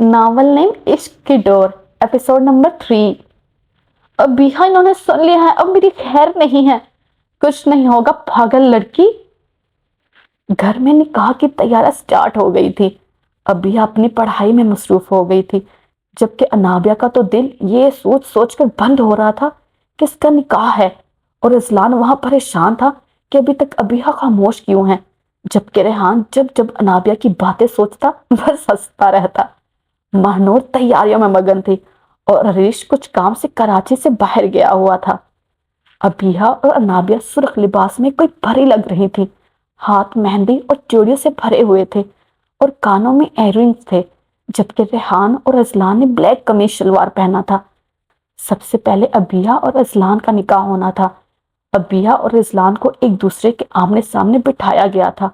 Novel name इश्क की door, episode number 3। अब बिहा इन्होंने सुन लिया है, अब मेरी खैर नहीं है। कुछ नहीं होगा पागल लड़की। घर में निकाह की तैयारी स्टार्ट हो गई थी। अब बिहा अपनी पढ़ाई में मसरूफ हो गई थी, जबकि अनाबिया का तो दिल ये सोच सोच कर बंद हो रहा था कि इसका निकाह है, और इजलान वहां परेशान था कि अभी तक अबिहा खामोश क्यों है, जबकि रेहान जब जब अनाबिया की बातें सोचता बस हंसता रहता। महनूर तैयारियों में मगन थी और हरीश कुछ काम से कराची से बाहर गया हुआ था। अबीहा और अनाबिया सुर्ख लिबास में कोई परी लग रही थी। हाथ मेहंदी और चूड़ियों से भरे हुए थे और कानों में इयररिंग्स थे, जबकि रेहान और अजलान ने ब्लैक कमीज शलवार पहना था। सबसे पहले अबिया और अजलान का निकाह होना था। अबिया और अजलान को एक दूसरे के आमने सामने बिठाया गया था,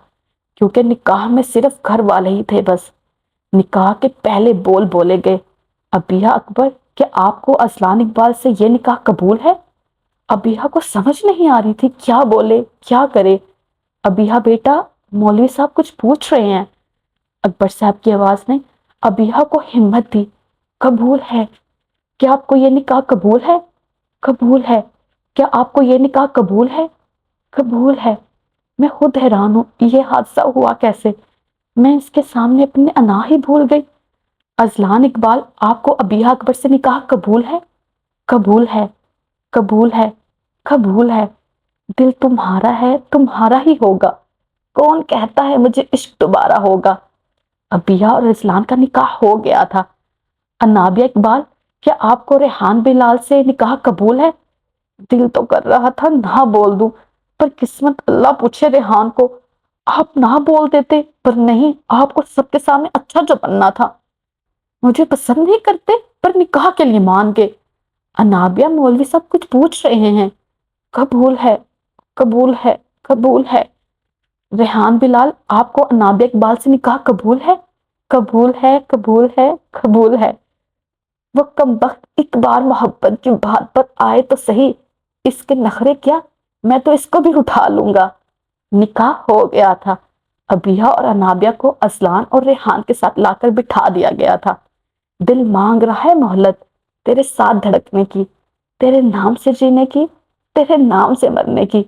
क्योंकि निकाह में सिर्फ घर वाले ही थे बस। निकाह के पहले बोल बोले गए, अबिया अकबर, क्या आपको अजलान इकबाल से ये निकाह कबूल है? अबिया को समझ नहीं आ रही थी क्या बोले क्या करे। अबिया बेटा, मौलवी साहब कुछ पूछ रहे हैं। अकबर साहब की आवाज ने अबिया को हिम्मत दी। कबूल है। क्या आपको ये निकाह कबूल है? कबूल है। क्या आपको ये निकाह कबूल है? कबूल है। मैं खुद हैरान हूं, ये हादसा हुआ कैसे? मैं इसके सामने अपनी अना ही भूल गई। अजलान इकबाल, आपको अबिया अकबर से निकाह कबूल है? कबूल है। कबूल है। कबूल है। दिल तुम्हारा है, तुम्हारा ही होगा। कौन कहता है मुझे इश्क दोबारा होगा? अबिया और अजलान का निकाह हो गया था। अनाबिया इकबाल, क्या आपको रेहान बिलाल से निकाह कबूल है? दिल तो कर रहा था ना बोल दूं, पर किस्मत अल्लाह पूछे रेहान को। आप ना बोल देते, पर नहीं, आपको सबके सामने अच्छा जो बनना था। मुझे पसंद नहीं करते, पर निकाह के लिए मान गए। अनाबिया, मौलवी साहब कुछ पूछ रहे हैं। कबूल है। कबूल है। कबूल है। रेहान बिलाल, आपको अनाबिया इकबाल से निकाह कबूल है? कबूल है। कबूल है। कबूल है। वो कमबख्त एक बार मोहब्बत की बात पर आए तो सही, इसके नखरे क्या, मैं तो इसको भी उठा लूंगा। निकाह हो गया था। अबिया और अनाबिया को असलान और रेहान के साथ लाकर बिठा दिया गया था। दिल मांग रहा है मोहल्लत, तेरे साथ धड़कने की, तेरे नाम से जीने की, तेरे नाम से मरने की।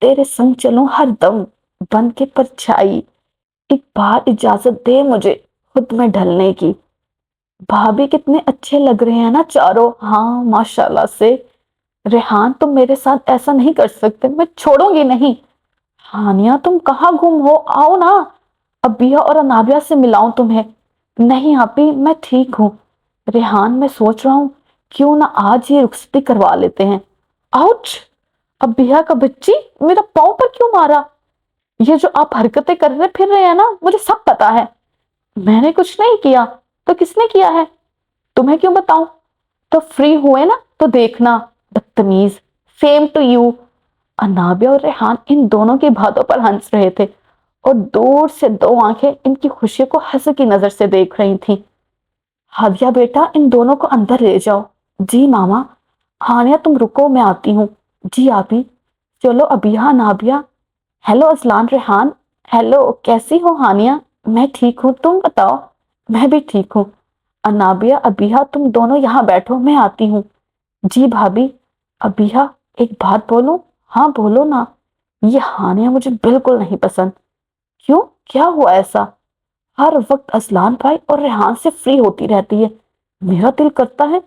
तेरे संग चलूं हर दम, बन के परछाई। एक बार इजाजत दे मुझे खुद में ढलने की। भाभी कितने अच्छे लग रहे हैं ना चारों, हाँ माशाल्लाह से। रेहान, तुम मेरे साथ ऐसा नहीं कर सकते, मैं छोड़ूंगी नहीं। हानिया, तुम कहाँ गुम हो, आओ ना, अबिया और अनाबिया से मिलाऊं तुम्हें। नहीं आपी, मैं ठीक हूँ। रेहान, मैं सोच रहा हूँ क्यों ना आज ये रुखसती करवा लेते हैं। आउच! अबिया का बच्ची, मेरा पाँव पर क्यों मारा? ये जो आप हरकतें कर रहे फिर रहे हैं ना, मुझे सब पता है। मैंने कुछ नहीं किया, तो किसने किया है? तुम्हें क्यों बताऊं? तो फ्री हुए ना तो देखना। बदतमीज। Same to you. अनाबिया और रेहान इन दोनों की बातों पर हंस रहे थे, और दूर से दो आंखें इनकी खुशी को हंस की नजर से देख रही थीं। हादिया बेटा, इन दोनों को अंदर ले जाओ। जी मामा। हानिया, तुम रुको, मैं आती हूँ। जी आबी। चलो अबिया, नाबिया। हेलो अजलान, रेहान। हेलो, कैसी हो हानिया? मैं ठीक हूँ, तुम बताओ? मैं भी ठीक हूँ। अनाबिया, अबिया, तुम दोनों यहाँ बैठो, मैं आती हूँ। जी भाभी। अबिया, एक बात बोलूं? हाँ बोलो ना। ये हानिया मुझे बिल्कुल नहीं पसंद। क्यों, क्या हुआ ऐसा? हर वक्त असलान भाई और रेहान से फ्री होती रहती है। मेरा दिल करता है,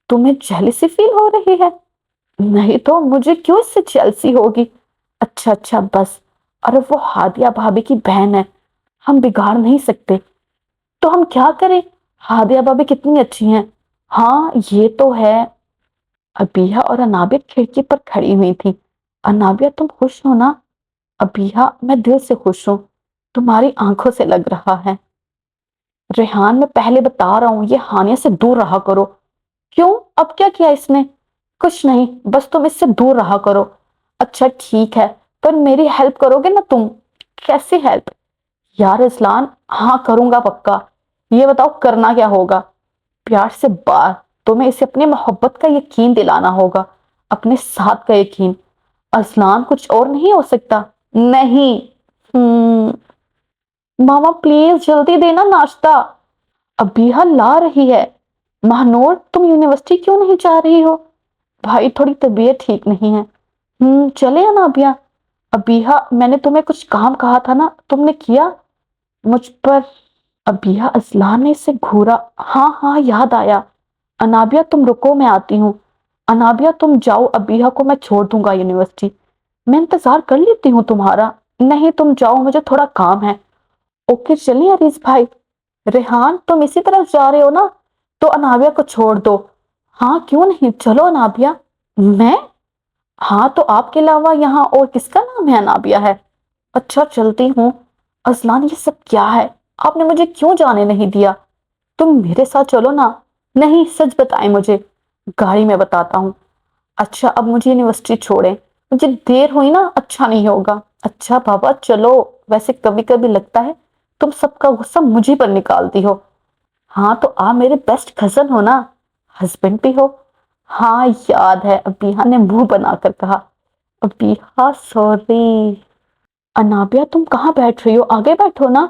तुम्हें जेलसी फील हो रही है? नहीं तो मुझे क्यों इससे जेलसी होगी? अच्छा अच्छा बस। अरे वो हादिया भाभी की बहन है, हम बिगाड़ नहीं सकते। तो हम क्या करें? हादिया भाभी कितनी अच्छी हैं। हाँ ये तो है। अबिया और अनाबिया खिड़की पर खड़ी हुई थी। अनाबिया, तुम खुश हो ना? अबिया, मैं दिल से खुश हूं, तुम्हारी आंखों से लग रहा है। रेहान, मैं पहले बता रहा हूं, ये हानिया से दूर रहा करो। क्यों, अब क्या किया इसने? कुछ नहीं, बस तुम इससे दूर रहा करो। अच्छा ठीक है, पर मेरी हेल्प करोगे ना तुम? कैसी हेल्प? यार इस्लान, हाँ करूंगा पक्का। ये बताओ करना क्या होगा? प्यार से बात, तुम्हें इसे अपनी मोहब्बत का यकीन दिलाना होगा, अपने साथ का यकीन। असलान, कुछ और नहीं हो सकता? नहीं। मामा प्लीज जल्दी देना नाश्ता। अबीहा ला रही है। महानूर, तुम यूनिवर्सिटी क्यों नहीं जा रही हो? भाई थोड़ी तबीयत ठीक नहीं है। चले अनाबिया। अबीहा, मैंने तुम्हें कुछ काम कहा था ना, तुमने किया? मुझ पर अबीहा असलान ने से घूरा। हाँ हाँ, याद आया। अनाबिया तुम रुको, मैं आती हूँ। अनाबिया तुम जाओ, अबीहा को मैं छोड़ दूंगा यूनिवर्सिटी। मैं इंतजार कर लेती हूँ तुम्हारा। नहीं तुम जाओ, मुझे थोड़ा काम है। ओके चलिए अरीज भाई। रेहान, तुम इसी तरफ जा रहे हो ना? तो अनाबिया को छोड़ दो। हाँ क्यों नहीं, चलो अनाबिया। मैं? हाँ तो आपके अलावा यहाँ और किसका नाम है अनाबिया है? अच्छा चलती हूँ। अजलान, ये सब क्या है? आपने मुझे क्यों जाने नहीं दिया? तुम मेरे साथ चलो ना। नहीं, सच बताएं मुझे। गाड़ी में बताता हूँ। अच्छा अब मुझे यूनिवर्सिटी छोड़ें, मुझे देर हुई ना, अच्छा नहीं होगा। अच्छा बाबा चलो। वैसे कभी कभी लगता है तुम सबका गुस्सा मुझी पर निकालती हो। हाँ तो आप मेरे बेस्ट कजन हो ना, हस्बैंड भी हो। हाँ याद है, अबीहा ने मुंह बनाकर कहा। अबीहा सॉरी। अनाबिया तुम कहाँ बैठ रही हो, आगे बैठो ना।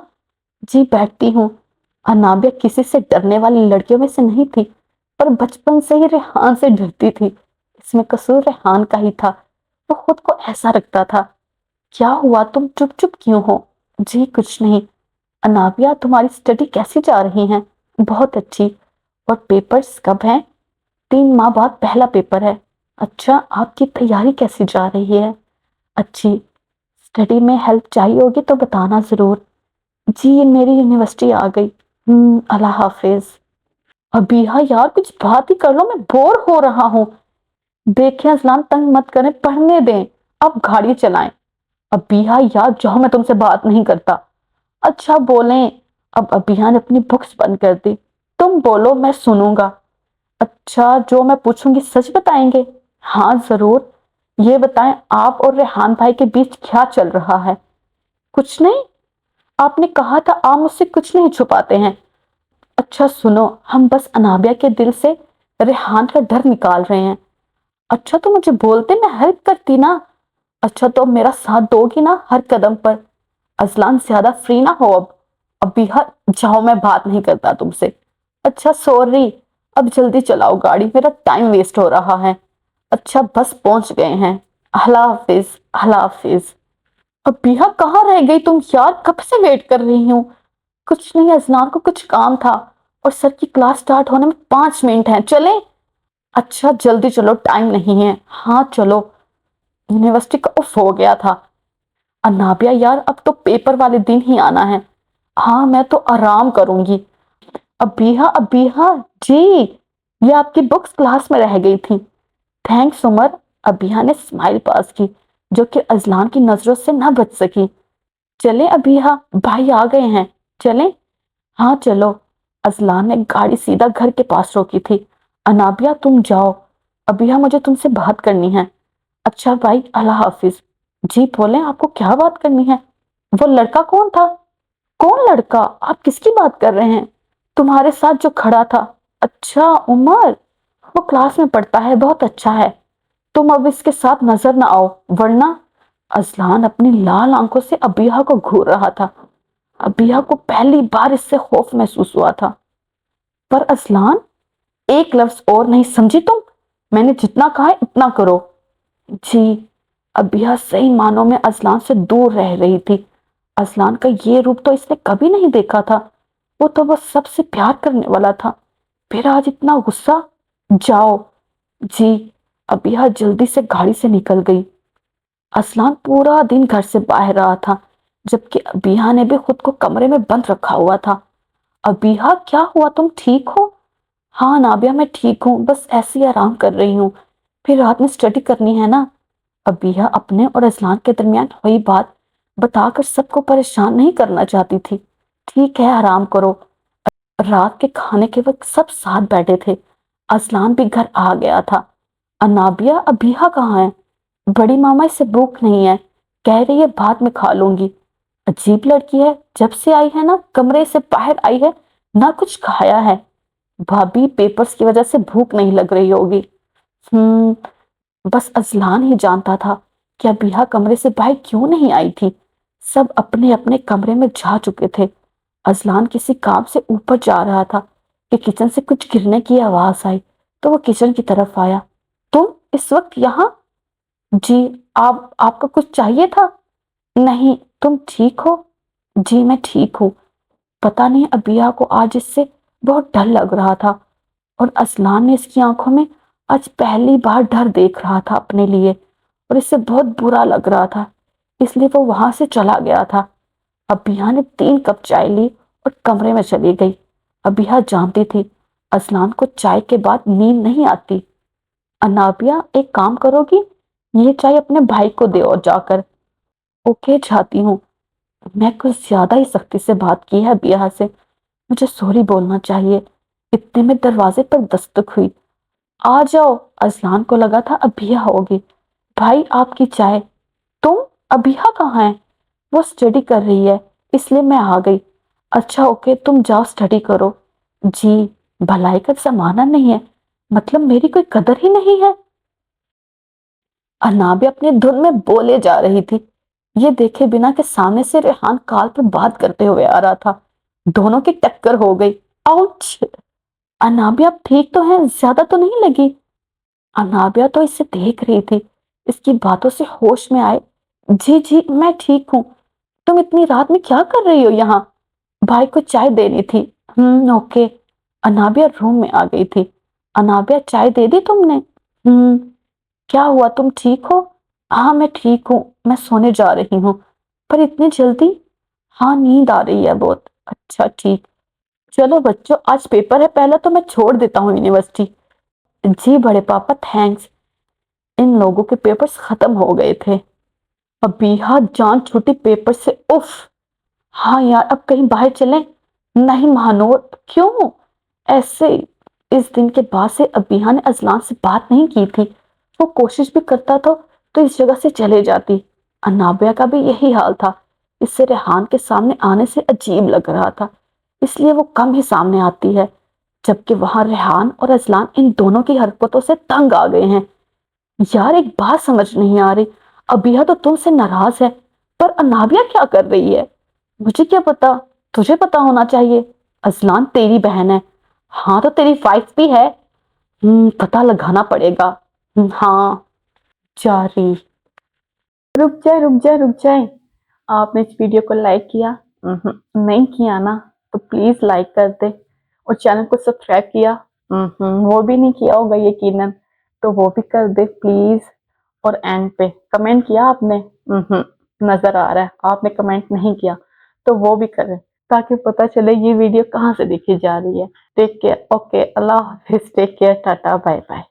जी बैठती हूँ। अनाबिया किसी से डरने वाली लड़कियों में से नहीं थी, पर बचपन से ही रेहान से डरती थी। इसमें कसूर रेहान का ही था। वो खुद को ऐसा रखता था। क्या हुआ, तुम चुप चुप क्यों हो? जी कुछ नहीं। अनाबिया तुम्हारी स्टडी कैसी जा रही है? बहुत अच्छी। और पेपर्स कब हैं? 3 माह बाद पहला पेपर है। अच्छा आपकी तैयारी कैसी जा रही है? अच्छी। स्टडी में हेल्प चाहिए होगी तो बताना जरूर। जी मेरी यूनिवर्सिटी आ गई। अल्लाह हाफिज। अभी हाँ यार, कुछ बात ही कर लो, मैं बोर हो रहा हूँ। देखें अजलान, तंग मत करें, पढ़ने दें। अब गाड़ी चलाएं। अभी हाँ यार जाओ, मैं तुमसे बात नहीं करता। अच्छा बोलें। अब अभिया ने अपनी बुक्स बंद कर दी। तुम बोलो, मैं सुनूंगा। अच्छा जो मैं पूछूंगी सच बताएंगे? हाँ जरूर। ये बताएं, आप और रेहान भाई के बीच क्या चल रहा है? कुछ नहीं। आपने कहा था आप मुझसे कुछ नहीं छुपाते हैं। अच्छा सुनो, हम बस अनाबिया के दिल से रेहान का डर निकाल रहे हैं। अच्छा तो मुझे बोलते, मैं हेल्प करती ना। अच्छा तो मेरा साथ दोगी ना हर कदम पर? अजलान ज्यादा फ्री ना हो अब। अभी हर जाओ, मैं बात नहीं करता तुमसे। अच्छा सॉरी। अब जल्दी चलाओ गाड़ी, मेरा टाइम वेस्ट हो रहा है। अच्छा बस पहुंच गए हैं। अल्लाह हाफिज। अल्लाह हाफिज। अब बिहा कहाँ रह गई तुम यार, कब से वेट कर रही हूँ। कुछ नहीं, अजनान को कुछ काम था। और सर की क्लास स्टार्ट होने में 5 मिनट हैं, चलें? अच्छा जल्दी चलो, टाइम नहीं है। हाँ चलो। यूनिवर्सिटी का उफ हो गया था। अनाबिया यार, अब तो पेपर वाले दिन ही आना है। हाँ मैं तो आराम करूंगी। अबीहा अबीहा। जी। ये आपकी बुक्स क्लास में रह गई थी। थैंक्स उमर। अबीहा ने स्माइल पास की, जो कि अजलान की नजरों से ना बच सकी। चले अबीहा, भाई आ गए हैं। चलें? हाँ चलो। अजलान ने गाड़ी सीधा घर के पास रोकी थी। अनाबिया तुम जाओ, अबीहा मुझे तुमसे बात करनी है। अच्छा भाई, अल्लाह हाफिज। जी बोले, आपको क्या बात करनी है? वो लड़का कौन था? कौन लड़का, आप किसकी बात कर रहे हैं? तुम्हारे साथ जो खड़ा था। अच्छा उमर, वो क्लास में पढ़ता है, बहुत अच्छा है। तुम अब इसके साथ नजर ना आओ, वरना। अजलान अपनी लाल आंखों से अबीहा को घूर रहा था। अबीहा को पहली बार इससे खौफ महसूस हुआ था। पर अजलान, एक लफ्ज और नहीं, समझी तुम? मैंने जितना कहा है इतना करो। जी। अबिया सही मानों में अजलान से दूर रह रही थी। अजलान का ये रूप तो इसने कभी नहीं देखा था। वो तो बस सबसे प्यार करने वाला था, फिर आज इतना गुस्सा। जाओ। जी। अबिया जल्दी से गाड़ी से निकल गई। असलान पूरा दिन घर से बाहर रहा था, जबकि अबिया ने भी खुद को कमरे में बंद रखा हुआ था। अबिया क्या हुआ, तुम ठीक हो? हाँ नाबिया मैं ठीक हूँ, बस ऐसे ही आराम कर रही हूँ। फिर रात में स्टडी करनी है ना। अबिया अपने और अजलान के दरमियान हुई बात बताकर सबको परेशान नहीं करना चाहती थी। ठीक है, आराम करो। रात के खाने के वक्त सब साथ बैठे थे। अजलान भी घर आ गया था। अनाबिया, अबिया कहाँ है? बड़ी मामा इसे भूख नहीं है, कह रही है बाद में खा लूंगी। अजीब लड़की है, जब से आई है ना कमरे से बाहर आई है, ना कुछ खाया है। भाभी पेपर्स की वजह से भूख नहीं लग रही होगी। हम्म। बस अजलान ही जानता था कि अबिहा कमरे से बाहर क्यों नहीं आई थी। सब अपने अपने कमरे में जा चुके थे। ازلان کسی کام سے اوپر جا رہا تھا کہ کچن سے کچھ گرنے کی آواز آئی تو وہ کچن کی طرف آیا۔ تم اس وقت یہاں؟ جی، آپ کو کچھ چاہیے تھا؟ نہیں، تم ٹھیک ہو؟ جی میں ٹھیک ہوں۔ پتا نہیں ابیہ کو آج اس سے بہت ڈر لگ رہا تھا، اور ازلان نے اس کی آنکھوں میں آج پہلی بار ڈر دیکھ رہا تھا اپنے لیے، اور اس سے بہت برا لگ رہا تھا، اس لیے وہ وہاں سے چلا گیا تھا۔ ابیہ نے 3 کپ چائے لی اور کمرے میں چلی گئی۔ ابیہ جانتی تھی ازلان کو چائے کے بعد نیند نہیں آتی۔ انابیہ ایک کام کرو گی، یہ چائے اپنے بھائی کو دے اور جا کر۔ اوکے جاتی ہوں۔ میں کچھ زیادہ ہی سختی سے بات کی ہے ابیہ سے، مجھے سوری بولنا چاہیے۔ اتنے میں دروازے پر دستک ہوئی۔ آ جاؤ، ازلان کو لگا تھا ابیہ ہوگی۔ بھائی آپ کی چائے۔ تم؟ ابیہ کہاں ہے؟ وہ اسٹڈی کر رہی ہے اس لیے میں آ گئی۔ اچھا اوکے، تم جاؤ اسٹڈی کرو۔ جی، بھلائی کا زمانہ نہیں ہے، مطلب میری کوئی قدر ہی نہیں ہے؟ انابیہ اپنی دھن میں بولے جا رہی تھی، یہ دیکھے بنا کہ سامنے سے ریحان کال پر بات کرتے ہوئے آ رہا تھا۔ دونوں کی ٹکر ہو گئی۔ آؤچ! انابیہ آپ ٹھیک تو ہیں؟ زیادہ تو نہیں لگی؟ انابیہ تو اسے دیکھ رہی تھی، اس کی باتوں سے ہوش میں آئے۔ جی جی میں ٹھیک ہوں۔ تم اتنی رات میں کیا کر رہی ہو یہاں؟ بھائی کو چائے دینی تھی۔ اوکے۔ انابیہ روم میں آ گئی تھی۔ انابیہ چائے دے دی تم نے؟ کیا ہوا، تم ٹھیک ہو؟ ہاں میں ٹھیک ہوں، میں سونے جا رہی ہوں۔ پر اتنی جلدی؟ ہاں نیند آ رہی ہے بہت۔ اچھا ٹھیک، چلو بچوں آج پیپر ہے، پہلے تو میں چھوڑ دیتا ہوں یونیورسٹی۔ جی بڑے پاپا تھینکس۔ ان لوگوں کے پیپرز ختم ہو گئے تھے۔ ابیہ جان چھوٹی پیپر سے، اف! ہاں یار اب کہیں باہر چلیں؟ نہیں مہانور، کیوں؟ ایسے اس دن کے بعد سے ابیہ نے ازلان سے بات نہیں کی تھی، وہ کوشش بھی کرتا تھا تو اس جگہ سے چلے جاتی۔ انابیہ کا بھی یہی حال تھا، اس سے ریحان کے سامنے آنے سے عجیب لگ رہا تھا، اس لیے وہ کم ہی سامنے آتی ہے، جبکہ وہاں ریحان اور ازلان ان دونوں کی حرکتوں سے تنگ آ گئے ہیں۔ یار ایک بات سمجھ نہیں آ رہی، ابیہ تو تم سے ناراض ہے، پر انابیہ کیا کر رہی ہے؟ مجھے کیا پتا، تجھے پتا ہونا چاہیے، ازلان تیری بہن ہے۔ ہاں تو تیری وائف بھی ہے۔ پتا لگانا پڑے گا۔ ہاں جاری۔ رک جائے۔ آپ نے اس ویڈیو کو لائک کیا؟ نہیں کیا نا، تو پلیز لائک کر دے، اور چینل کو سبسکرائب کیا؟ وہ بھی نہیں کیا ہوگا یقیناً، تو وہ بھی کر دے پلیز۔ اور اینڈ پہ کمنٹ کیا آپ نے؟ نظر آ رہا ہے آپ نے کمنٹ نہیں کیا، تو وہ بھی کریں تاکہ پتہ چلے یہ ویڈیو کہاں سے دیکھی جا رہی ہے۔ ٹیک کیئر، اوکے، اللہ حافظ، take care, tata, bye bye.